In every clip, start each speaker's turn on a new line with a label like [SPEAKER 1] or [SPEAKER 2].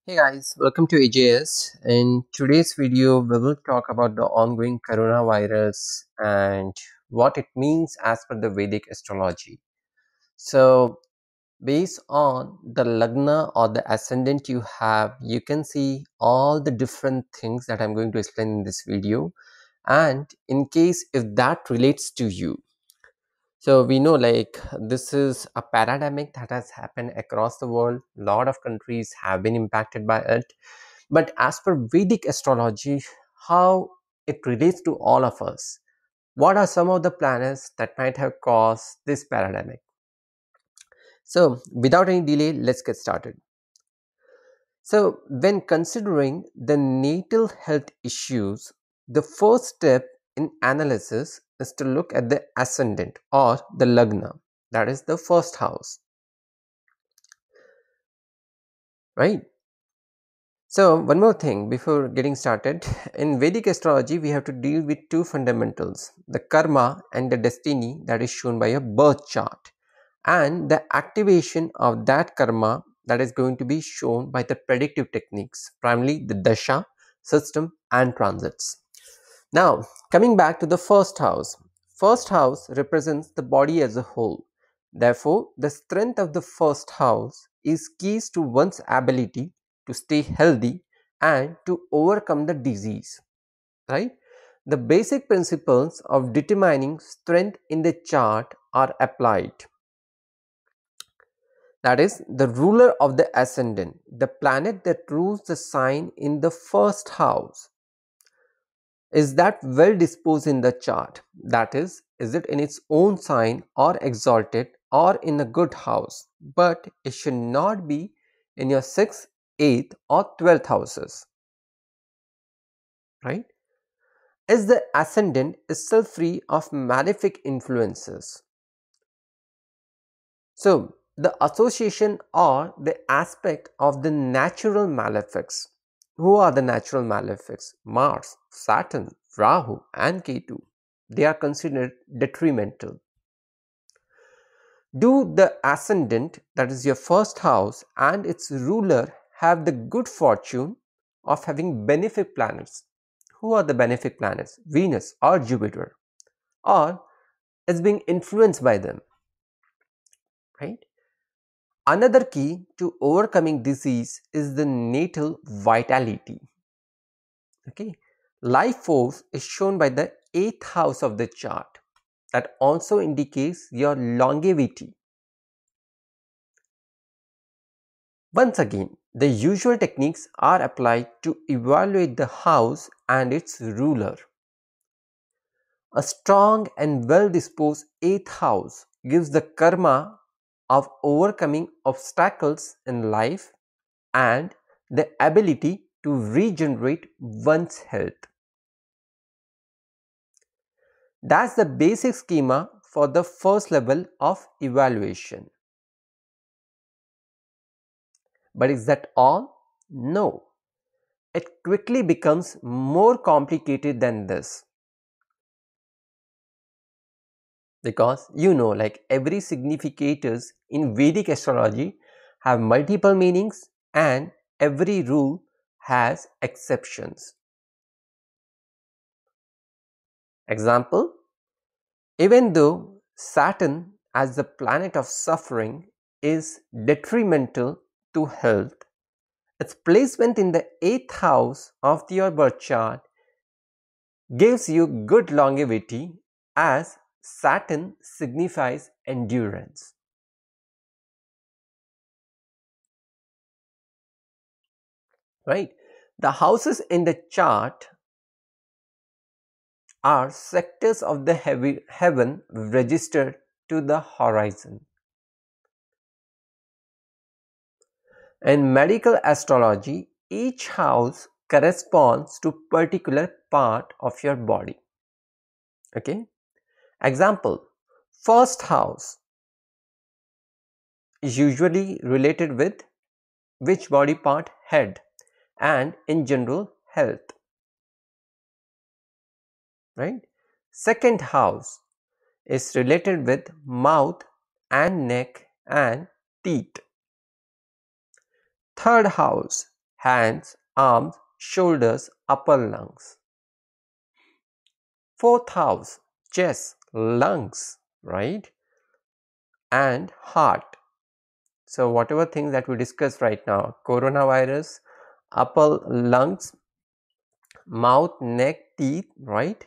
[SPEAKER 1] Hey guys, welcome to AJS. In today's video, we will talk about the ongoing coronavirus and what it means as per the Vedic astrology. So, based on the lagna or the ascendant you have, you can see all the different things that I'm going to explain in this video. And in case if that relates to you, so we know like this is a pandemic that has happened across the world. A lot of countries have been impacted by it. But as per Vedic astrology, how it relates to all of us, what are some of the planets that might have caused this pandemic? So without any delay, let's get started. So when considering the natal health issues, the first step in analysis is to look at the ascendant or the lagna, that is the first house, right? So one more thing before getting started, in Vedic astrology we have to deal with two fundamentals, the karma and the destiny that is shown by a birth chart, and the activation of that karma that is going to be shown by the predictive techniques, primarily the dasha, system and transits. Now coming back to the first house represents the body as a whole. Therefore the strength of the first house is keys to one's ability to stay healthy and to overcome the disease, right? The basic principles of determining strength in the chart are applied. That is, the ruler of the ascendant, the planet that rules the sign in the first house, is that well disposed in the chart? That is it in its own sign or exalted or in a good house? But it should not be in your 6th, 8th or 12th houses, right? Is the ascendant still free of malefic influences? So the association or the aspect of the natural malefics. Who are the natural malefics? Mars, Saturn, Rahu and Ketu. They are considered detrimental. Do the ascendant, that is your first house, and its ruler have the good fortune of having benefic planets? Who are the benefic planets? Venus or Jupiter, or is being influenced by them, right? Another key to overcoming disease is the natal vitality. Okay, life force is shown by the 8th house of the chart, that also indicates your longevity. Once again, the usual techniques are applied to evaluate the house and its ruler. A strong and well disposed 8th house gives the karma of overcoming obstacles in life and the ability to regenerate one's health. That's the basic schema for the first level of evaluation. But is that all? No. It quickly becomes more complicated than this. Because like every significators in Vedic astrology have multiple meanings and every rule has exceptions. Example, even though Saturn as the planet of suffering is detrimental to health, its placement in the 8th house of your birth chart gives you good longevity, as Saturn signifies endurance. Right? The houses in the chart are sectors of the heaven registered to the horizon. In medical astrology, each house corresponds to particular part of your body. Okay? Example, first house is usually related with which body part? Head, and in general health, right? Second house is related with mouth and neck and teeth. Third house hands, arms, shoulders, upper lungs. Fourth house, chest, lungs, right? And heart. So whatever things that we discussed right now, coronavirus, upper lungs, mouth, neck, teeth, right?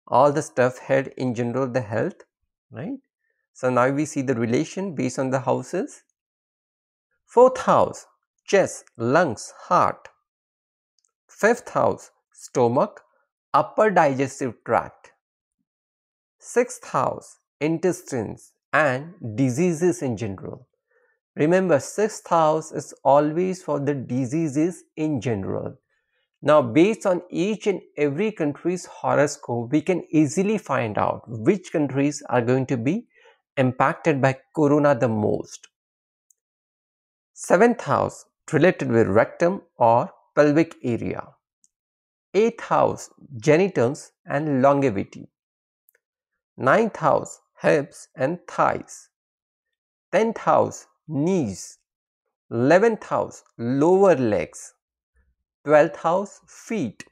[SPEAKER 1] All the stuff, head in general, the health, right? So now we see the relation based on the houses. Fourth house, chest, lungs, heart. Fifth house, stomach, upper digestive tract. Sixth house, intestines and diseases in general. Remember, sixth house is always for the diseases in general. Now, based on each and every country's horoscope, we can easily find out which countries are going to be impacted by corona the most. Seventh house, related with rectum or pelvic area. Eighth house, genitals and longevity. Ninth house, hips and thighs. 10th house, knees. 11th house, lower legs. 12th house, feet.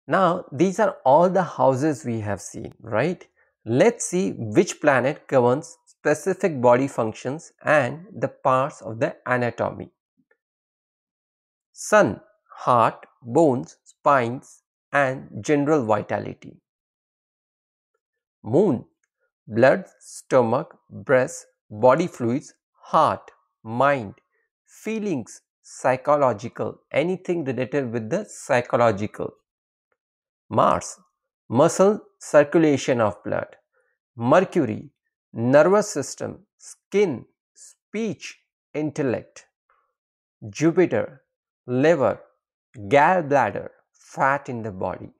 [SPEAKER 1] Now, these are all the houses we have seen, right? Let's see which planet governs specific body functions and the parts of the anatomy. Sun, heart, bones, spines, and general vitality. Moon, blood, stomach, breast, body fluids, heart, mind, feelings, psychological, anything related with the psychological. Mars, muscle, circulation of blood. Mercury, nervous system, skin, speech, intellect. Jupiter, liver, gallbladder, fat in the body.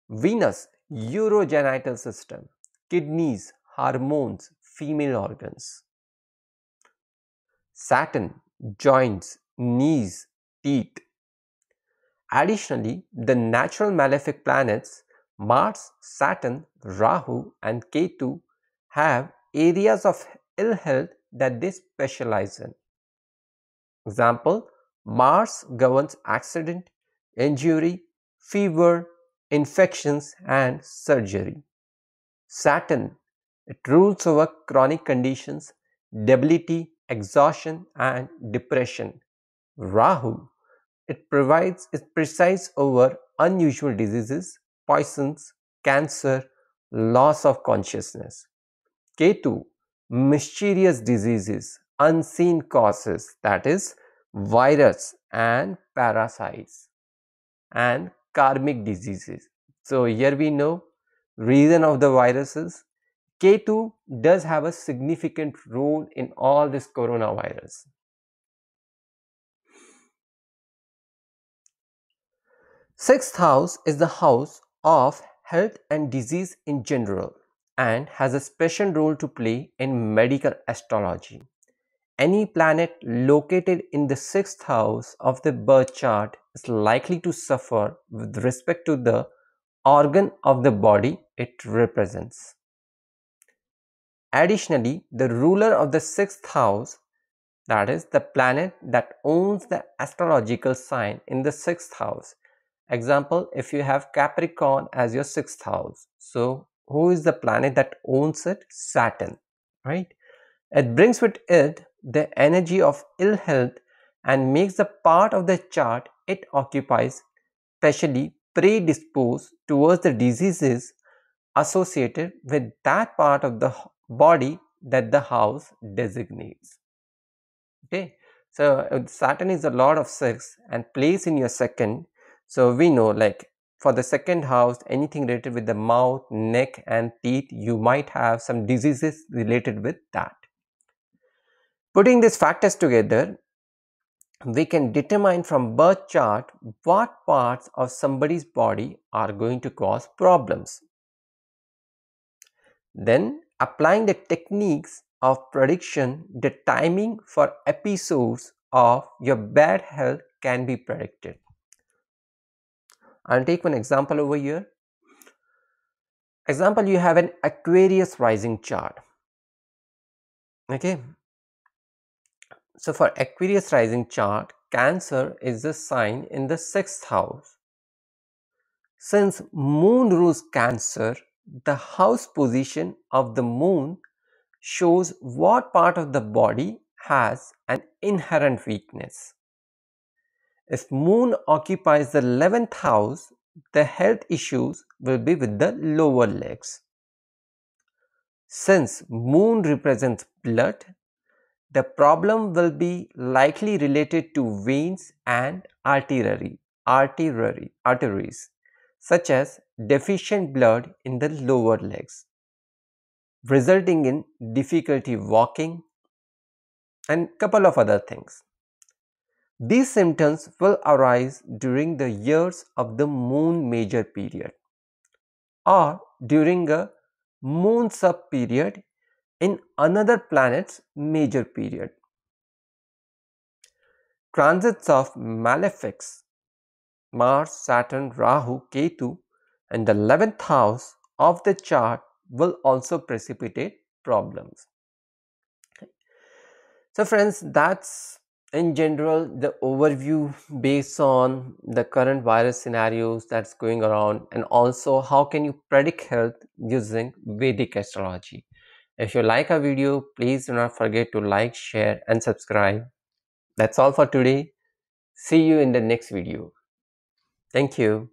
[SPEAKER 1] Venus, urogenital system, kidneys, hormones, female organs. Saturn, joints, knees, teeth. Additionally, the natural malefic planets Mars, Saturn, Rahu and Ketu have areas of ill health that they specialize in. Example, Mars governs accident, injury, fever, infections and surgery. Saturn, it rules over chronic conditions, debility, exhaustion and depression. Rahu, it presides over unusual diseases, poisons, cancer, loss of consciousness. Ketu, mysterious diseases, unseen causes, that is, virus and parasites, and karmic diseases. So here we know reason of the viruses. Ketu does have a significant role in all this coronavirus. Sixth house is the house of health and disease in general and has a special role to play in medical astrology. Any planet located in the sixth house of the birth chart is likely to suffer with respect to the organ of the body it represents. Additionally, the ruler of the sixth house, that is the planet that owns the astrological sign in the sixth house. Example, if you have Capricorn as your sixth house, so who is the planet that owns it? Saturn, right? It brings with it the energy of ill health and makes the part of the chart it occupies specially predisposed towards the diseases associated with that part of the body that the house designates. Okay, so Saturn is the lord of six and placed in your second. So we know, like, for the second house, anything related with the mouth, neck and teeth, you might have some diseases related with that. Putting these factors together, we can determine from birth chart what parts of somebody's body are going to cause problems. Then, applying the techniques of prediction, the timing for episodes of your bad health can be predicted. I'll take one example over here. Example, you have an Aquarius rising chart. Okay. So for Aquarius rising chart, Cancer is the sign in the sixth house. Since Moon rules Cancer, the house position of the Moon shows what part of the body has an inherent weakness. If Moon occupies the 11th house, the health issues will be with the lower legs. Since Moon represents blood, the problem will be likely related to veins and arteries, such as deficient blood in the lower legs, resulting in difficulty walking and couple of other things. These symptoms will arise during the years of the moon major period or during a moon sub period in another planet's major period. Transits of malefics Mars, Saturn, Rahu, Ketu and the 11th house of the chart will also precipitate problems. So friends, that's in general the overview based on the current virus scenarios that's going around, and also how can you predict health using Vedic astrology. If you like our video, please do not forget to like, share and subscribe. That's all for today. See you in the next video. Thank you.